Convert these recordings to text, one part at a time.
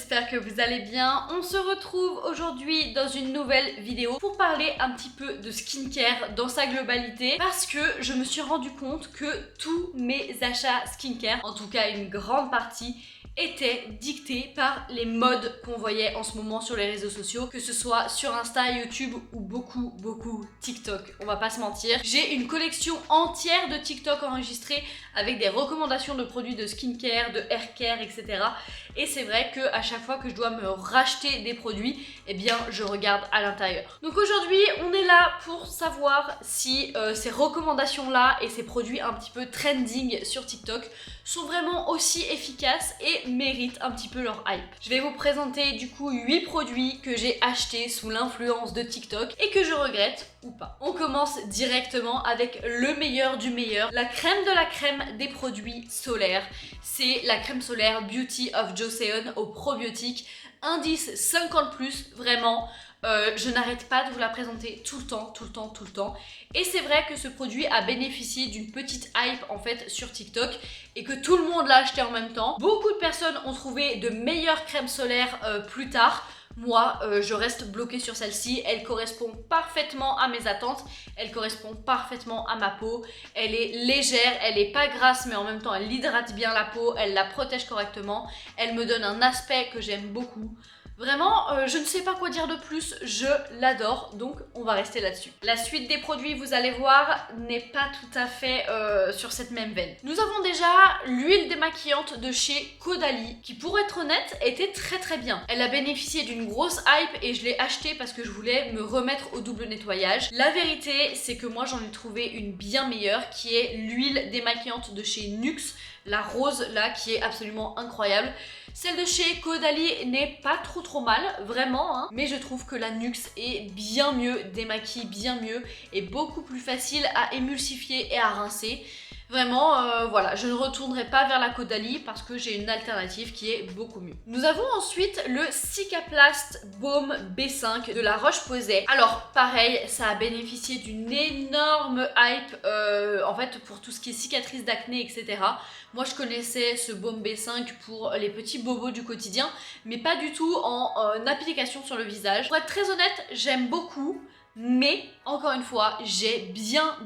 j'espère que vous allez bien. On se retrouve aujourd'hui dans une nouvelle vidéo pour parler un petit peu de skincare dans sa globalité parce que je me suis rendu compte que tous mes achats skincare, en tout cas une grande partie, étaient dictés par les modes qu'on voyait en ce moment sur les réseaux sociaux, que ce soit sur Insta, YouTube ou beaucoup TikTok, on va pas se mentir. J'ai une collection entière de TikTok enregistrée avec des recommandations de produits de skincare, de haircare, etc. Et c'est vrai que à chaque fois que je dois me racheter des produits, eh bien je regarde à l'intérieur. Donc aujourd'hui, on est là pour savoir si ces recommandations-là et ces produits un petit peu trending sur TikTok sont vraiment aussi efficaces et méritent un petit peu leur hype. Je vais vous présenter du coup 8 produits que j'ai achetés sous l'influence de TikTok et que je regrette ou pas. On commence directement avec le meilleur du meilleur, la crème de la crème des produits solaires. C'est la crème solaire Beauty of Joseon au probiotique, indice 50+, vraiment. Je n'arrête pas de vous la présenter tout le temps. Et c'est vrai que ce produit a bénéficié d'une petite hype en fait sur TikTok et que tout le monde l'a acheté en même temps. Beaucoup de personnes ont trouvé de meilleures crèmes solaires plus tard. Moi, je reste bloquée sur celle-ci. Elle correspond parfaitement à mes attentes. Elle correspond parfaitement à ma peau. Elle est légère, elle est pas grasse, mais en même temps, elle hydrate bien la peau. Elle la protège correctement. Elle me donne un aspect que j'aime beaucoup. Vraiment, je ne sais pas quoi dire de plus, je l'adore, donc on va rester là-dessus. La suite des produits, vous allez voir, n'est pas tout à fait sur cette même veine. Nous avons déjà l'huile démaquillante de chez Caudalie, qui pour être honnête, était très bien. Elle a bénéficié d'une grosse hype et je l'ai achetée parce que je voulais me remettre au double nettoyage. La vérité, c'est que moi j'en ai trouvé une bien meilleure, qui est l'huile démaquillante de chez Nuxe, la rose là, qui est absolument incroyable. Celle de chez Caudalie n'est pas trop mal, vraiment, hein, mais je trouve que la Nuxe est bien mieux, démaquille bien mieux et beaucoup plus facile à émulsifier et à rincer. Vraiment, voilà, je ne retournerai pas vers la Caudalie parce que j'ai une alternative qui est beaucoup mieux. Nous avons ensuite le Cicaplast Baume B5 de la Roche-Posay. Alors, pareil, ça a bénéficié d'une énorme hype, en fait, pour tout ce qui est cicatrices d'acné, etc. Moi, je connaissais ce Baume B5 pour les petits bobos du quotidien, mais pas du tout en application sur le visage. Pour être très honnête, j'aime beaucoup. Mais, encore une fois, j'ai bien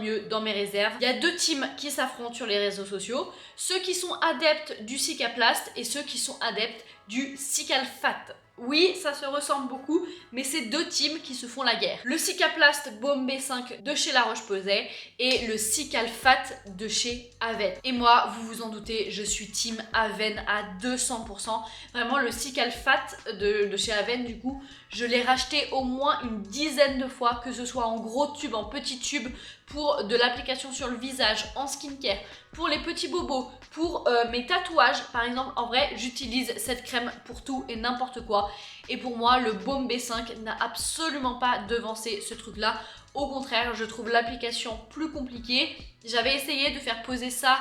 mieux dans mes réserves. Il y a deux teams qui s'affrontent sur les réseaux sociaux. Ceux qui sont adeptes du Cicaplast et ceux qui sont adeptes du Cicalfat. Oui, ça se ressemble beaucoup, mais c'est deux teams qui se font la guerre. Le Cicaplast Baume B5 de chez La Roche-Posay et le Cicalfat de chez Aven. Et moi, vous vous en doutez, je suis team Aven à 200%. Vraiment, le Cicalfat de chez Aven, du coup, je l'ai racheté au moins une dizaine de fois, que ce soit en gros tube, en petit tube, pour de l'application sur le visage, en skincare, pour les petits bobos, pour mes tatouages. Par exemple, en vrai, j'utilise cette crème pour tout et n'importe quoi. Et pour moi, le Baume B5 n'a absolument pas devancé ce truc-là. Au contraire, je trouve l'application plus compliquée. J'avais essayé de faire poser ça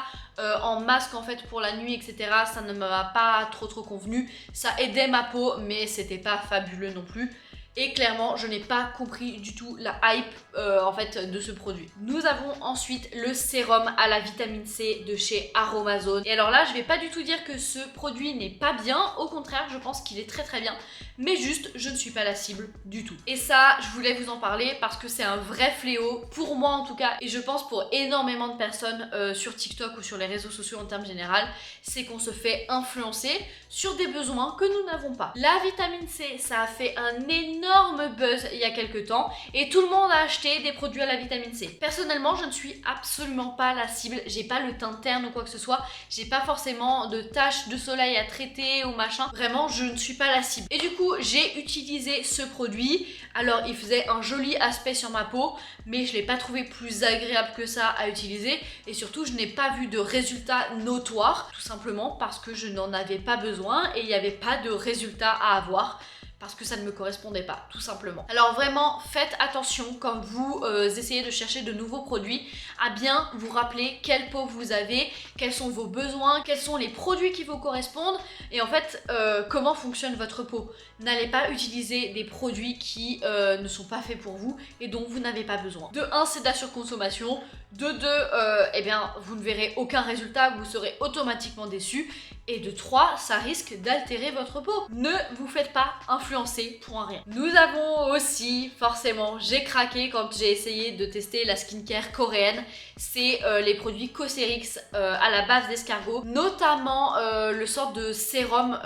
en masque en fait pour la nuit, etc. Ça ne m'a pas trop convenu. Ça aidait ma peau, mais c'était pas fabuleux non plus. Et clairement, je n'ai pas compris du tout la hype en fait de ce produit. Nous avons ensuite le sérum à la vitamine C de chez Aromazone. Et alors là, je vais pas du tout dire que ce produit n'est pas bien. Au contraire, je pense qu'il est très bien. Mais juste, je ne suis pas la cible du tout. Et ça, je voulais vous en parler parce que c'est un vrai fléau, pour moi en tout cas, et je pense pour énormément de personnes sur TikTok ou sur les réseaux sociaux en termes général, c'est qu'on se fait influencer sur des besoins que nous n'avons pas. La vitamine C, ça a fait un énorme buzz il y a quelques temps et tout le monde a acheté des produits à la vitamine C. Personnellement, je ne suis absolument pas la cible, j'ai pas le teint terne ou quoi que ce soit, j'ai pas forcément de taches de soleil à traiter ou machin, vraiment je ne suis pas la cible. Et du coup, j'ai utilisé ce produit. Alors il faisait un joli aspect sur ma peau, mais je l'ai pas trouvé plus agréable que ça à utiliser et surtout je n'ai pas vu de résultats notoires, tout simplement parce que je n'en avais pas besoin et il n'y avait pas de résultats à avoir. Parce que ça ne me correspondait pas, tout simplement. Alors vraiment, faites attention quand vous essayez de chercher de nouveaux produits à bien vous rappeler quelle peau vous avez, quels sont vos besoins, quels sont les produits qui vous correspondent et en fait, comment fonctionne votre peau. N'allez pas utiliser des produits qui ne sont pas faits pour vous et dont vous n'avez pas besoin. De 1, c'est de la surconsommation. De deux, eh bien, vous ne verrez aucun résultat, vous serez automatiquement déçu. Et de 3, ça risque d'altérer votre peau. Ne vous faites pas influencer pour un rien. Nous avons aussi, forcément, j'ai craqué quand j'ai essayé de tester la skincare coréenne. C'est les produits Cosrx à la base d'escargot, notamment le sort de sérum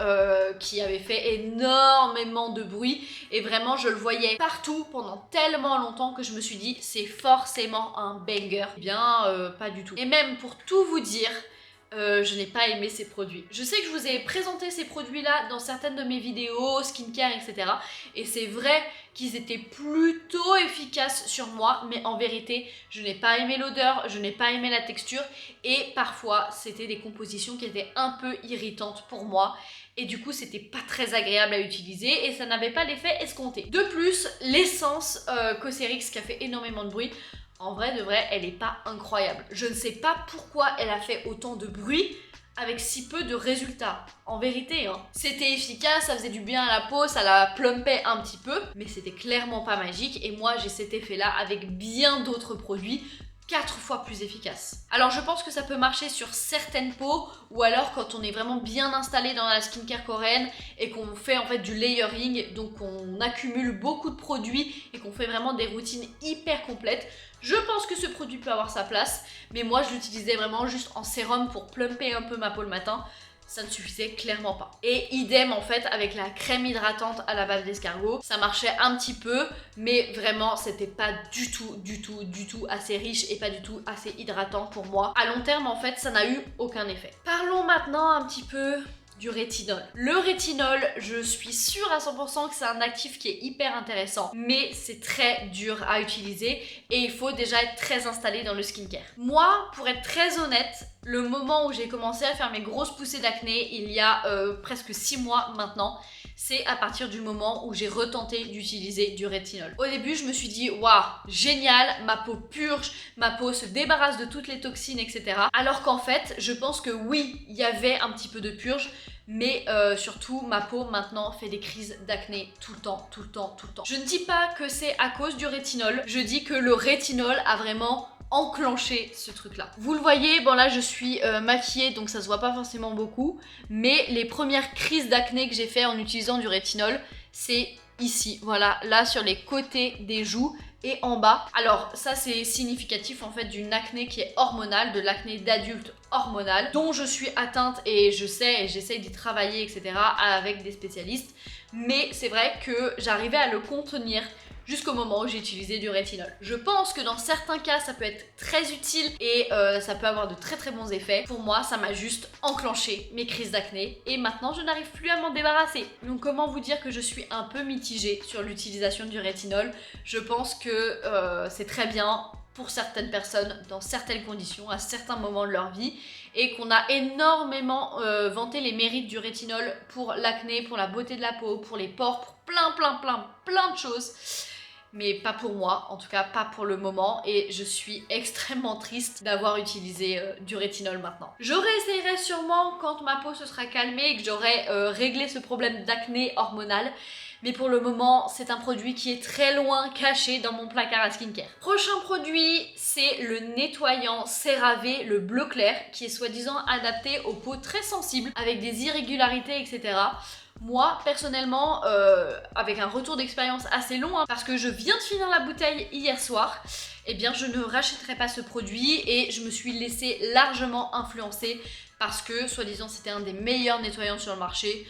qui avait fait énormément de bruit. Et vraiment, je le voyais partout pendant tellement longtemps que je me suis dit, c'est forcément un banger. Eh bien, pas du tout. Et même pour tout vous dire, je n'ai pas aimé ces produits. Je sais que je vous ai présenté ces produits-là dans certaines de mes vidéos, skincare, etc. Et c'est vrai qu'ils étaient plutôt efficaces sur moi, mais en vérité, je n'ai pas aimé l'odeur, je n'ai pas aimé la texture, et parfois, c'était des compositions qui étaient un peu irritantes pour moi. Et du coup, c'était pas très agréable à utiliser et ça n'avait pas l'effet escompté. De plus, l'essence Cosrx qui a fait énormément de bruit, en vrai de vrai, elle est pas incroyable. Je ne sais pas pourquoi elle a fait autant de bruit avec si peu de résultats. En vérité, hein. C'était efficace, ça faisait du bien à la peau, ça la plumpait un petit peu, mais c'était clairement pas magique. Et moi, j'ai cet effet-là avec bien d'autres produits 4 fois plus efficace. Alors je pense que ça peut marcher sur certaines peaux ou alors quand on est vraiment bien installé dans la skincare coréenne et qu'on fait en fait du layering, donc on accumule beaucoup de produits et qu'on fait vraiment des routines hyper complètes. Je pense que ce produit peut avoir sa place, mais moi je l'utilisais vraiment juste en sérum pour plumper un peu ma peau le matin. Ça ne suffisait clairement pas. Et idem en fait avec la crème hydratante à la base d'escargot. Ça marchait un petit peu, mais vraiment c'était pas du tout assez riche et pas du tout assez hydratant pour moi. À long terme en fait ça n'a eu aucun effet. Parlons maintenant un petit peu du rétinol. Le rétinol, je suis sûre à 100% que c'est un actif qui est hyper intéressant, mais c'est très dur à utiliser et il faut déjà être très installé dans le skincare. Moi, pour être très honnête, le moment où j'ai commencé à faire mes grosses poussées d'acné, il y a presque 6 mois maintenant, c'est à partir du moment où j'ai retenté d'utiliser du rétinol. Au début, je me suis dit, waouh, génial, ma peau purge, ma peau se débarrasse de toutes les toxines, etc. Alors qu'en fait, je pense que oui, il y avait un petit peu de purge, mais surtout, ma peau maintenant fait des crises d'acné tout le temps. Je ne dis pas que c'est à cause du rétinol, je dis que le rétinol a vraiment enclencher ce truc là. Vous le voyez, bon là je suis maquillée donc ça se voit pas forcément beaucoup, mais les premières crises d'acné que j'ai fait en utilisant du rétinol, c'est ici, voilà, là sur les côtés des joues et en bas. Alors ça c'est significatif en fait d'une acné qui est hormonale, de l'acné d'adulte hormonale, dont je suis atteinte et je sais et j'essaye d'y travailler etc. avec des spécialistes, mais c'est vrai que j'arrivais à le contenir jusqu'au moment où j'ai utilisé du rétinol. Je pense que dans certains cas, ça peut être très utile et ça peut avoir de très bons effets. Pour moi, ça m'a juste enclenché mes crises d'acné et maintenant, je n'arrive plus à m'en débarrasser. Donc comment vous dire que je suis un peu mitigée sur l'utilisation du rétinol. Je pense que c'est très bien pour certaines personnes, dans certaines conditions, à certains moments de leur vie, et qu'on a énormément vanté les mérites du rétinol pour l'acné, pour la beauté de la peau, pour les pores, pour plein de choses. Mais pas pour moi, en tout cas pas pour le moment, et je suis extrêmement triste d'avoir utilisé du rétinol maintenant. Je réessayerai sûrement quand ma peau se sera calmée et que j'aurai réglé ce problème d'acné hormonal, mais pour le moment c'est un produit qui est très loin caché dans mon placard à skincare. Prochain produit, c'est le nettoyant CeraVe, le bleu clair, qui est soi-disant adapté aux peaux très sensibles, avec des irrégularités etc. Moi, personnellement, avec un retour d'expérience assez long, hein, parce que je viens de finir la bouteille hier soir, eh bien je ne rachèterai pas ce produit et je me suis laissée largement influencer parce que, soi-disant, c'était un des meilleurs nettoyants sur le marché.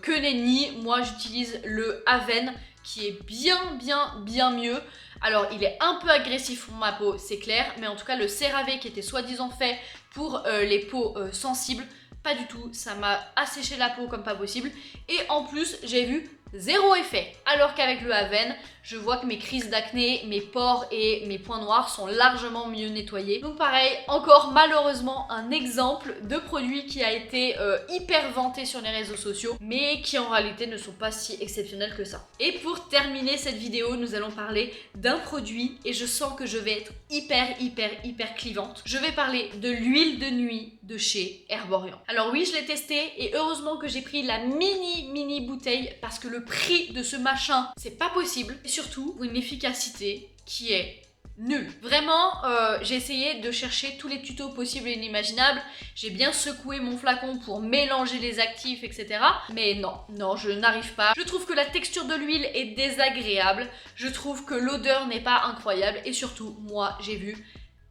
Que nenni, moi j'utilise le Aven qui est bien mieux. Alors, il est un peu agressif pour ma peau, c'est clair, mais en tout cas, le CeraVe qui était soi-disant fait pour les peaux sensibles, pas du tout, ça m'a asséché la peau comme pas possible et en plus j'ai vu zéro effet, alors qu'avec le Aven, je vois que mes crises d'acné, mes pores et mes points noirs sont largement mieux nettoyés. Donc pareil, encore malheureusement un exemple de produit qui a été hyper vanté sur les réseaux sociaux, mais qui en réalité ne sont pas si exceptionnels que ça. Et pour terminer cette vidéo, nous allons parler d'un produit et je sens que je vais être hyper clivante. Je vais parler de l'huile de nuit de chez Herborian. Alors oui, je l'ai testé et heureusement que j'ai pris la mini bouteille parce que le prix de ce machin, c'est pas possible. Et surtout, une efficacité qui est nul. Vraiment, j'ai essayé de chercher tous les tutos possibles et inimaginables. J'ai bien secoué mon flacon pour mélanger les actifs, etc. Mais non, je n'arrive pas. Je trouve que la texture de l'huile est désagréable. Je trouve que l'odeur n'est pas incroyable. Et surtout, moi, j'ai vu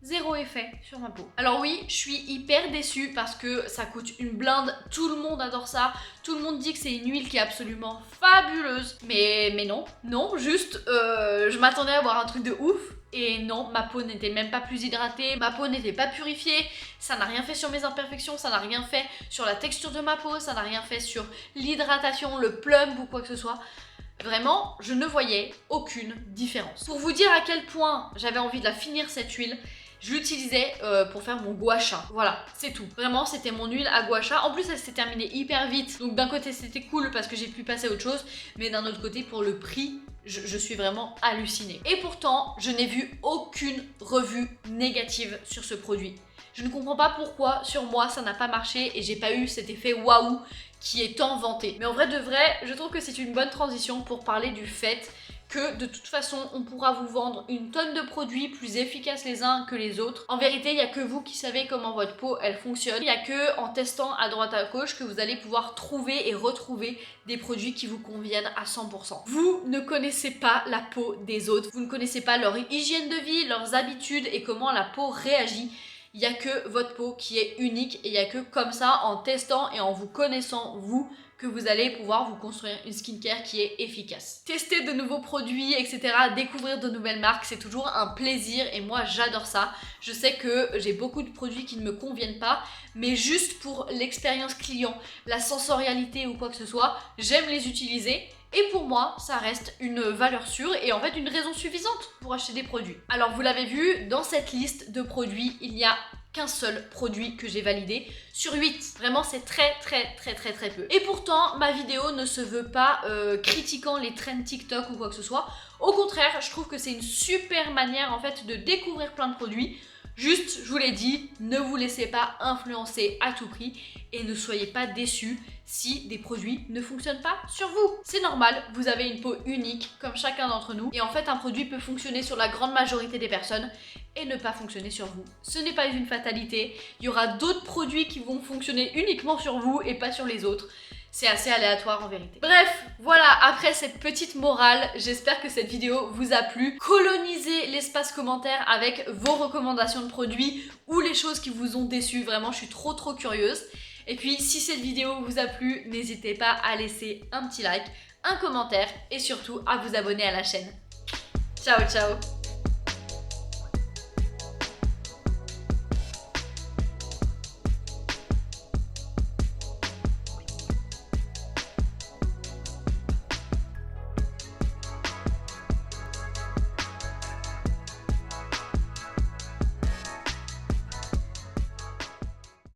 zéro effet sur ma peau. Alors oui, je suis hyper déçue parce que ça coûte une blinde, tout le monde adore ça, tout le monde dit que c'est une huile qui est absolument fabuleuse, mais non, juste je m'attendais à avoir un truc de ouf. Et non, ma peau n'était même pas plus hydratée, ma peau n'était pas purifiée, ça n'a rien fait sur mes imperfections, ça n'a rien fait sur la texture de ma peau, ça n'a rien fait sur l'hydratation, le plump ou quoi que ce soit. Vraiment, je ne voyais aucune différence. Pour vous dire à quel point j'avais envie de la finir cette huile, je l'utilisais pour faire mon gua sha. Voilà, c'est tout. Vraiment, c'était mon huile à gua sha. En plus, elle s'est terminée hyper vite. Donc d'un côté, c'était cool parce que j'ai pu passer à autre chose. Mais d'un autre côté, pour le prix, je suis vraiment hallucinée. Et pourtant, je n'ai vu aucune revue négative sur ce produit. Je ne comprends pas pourquoi sur moi ça n'a pas marché et j'ai pas eu cet effet waouh qui est tant vanté. Mais en vrai de vrai, je trouve que c'est une bonne transition pour parler du fait que de toute façon on pourra vous vendre une tonne de produits plus efficaces les uns que les autres. En vérité, il n'y a que vous qui savez comment votre peau elle fonctionne. Il n'y a que en testant à droite à gauche que vous allez pouvoir trouver et retrouver des produits qui vous conviennent à 100%. Vous ne connaissez pas la peau des autres, vous ne connaissez pas leur hygiène de vie, leurs habitudes et comment la peau réagit. Il n'y a que votre peau qui est unique et il n'y a que comme ça, en testant et en vous connaissant vous, que vous allez pouvoir vous construire une skincare qui est efficace. Tester de nouveaux produits, etc., découvrir de nouvelles marques, c'est toujours un plaisir et moi j'adore ça. Je sais que j'ai beaucoup de produits qui ne me conviennent pas, mais juste pour l'expérience client, la sensorialité ou quoi que ce soit, j'aime les utiliser. Et pour moi, ça reste une valeur sûre et en fait une raison suffisante pour acheter des produits. Alors vous l'avez vu, dans cette liste de produits, il n'y a qu'un seul produit que j'ai validé sur 8. Vraiment, c'est très peu. Et pourtant, ma vidéo ne se veut pas critiquant les trends TikTok ou quoi que ce soit. Au contraire, je trouve que c'est une super manière en fait de découvrir plein de produits. Juste, je vous l'ai dit, ne vous laissez pas influencer à tout prix et ne soyez pas déçus si des produits ne fonctionnent pas sur vous. C'est normal, vous avez une peau unique comme chacun d'entre nous et en fait un produit peut fonctionner sur la grande majorité des personnes et ne pas fonctionner sur vous. Ce n'est pas une fatalité, il y aura d'autres produits qui vont fonctionner uniquement sur vous et pas sur les autres. C'est assez aléatoire en vérité. Bref, voilà, après cette petite morale, j'espère que cette vidéo vous a plu. Colonisez l'espace commentaire avec vos recommandations de produits ou les choses qui vous ont déçu. Vraiment, je suis trop curieuse. Et puis, si cette vidéo vous a plu, n'hésitez pas à laisser un petit like, un commentaire et surtout à vous abonner à la chaîne. Ciao, ciao!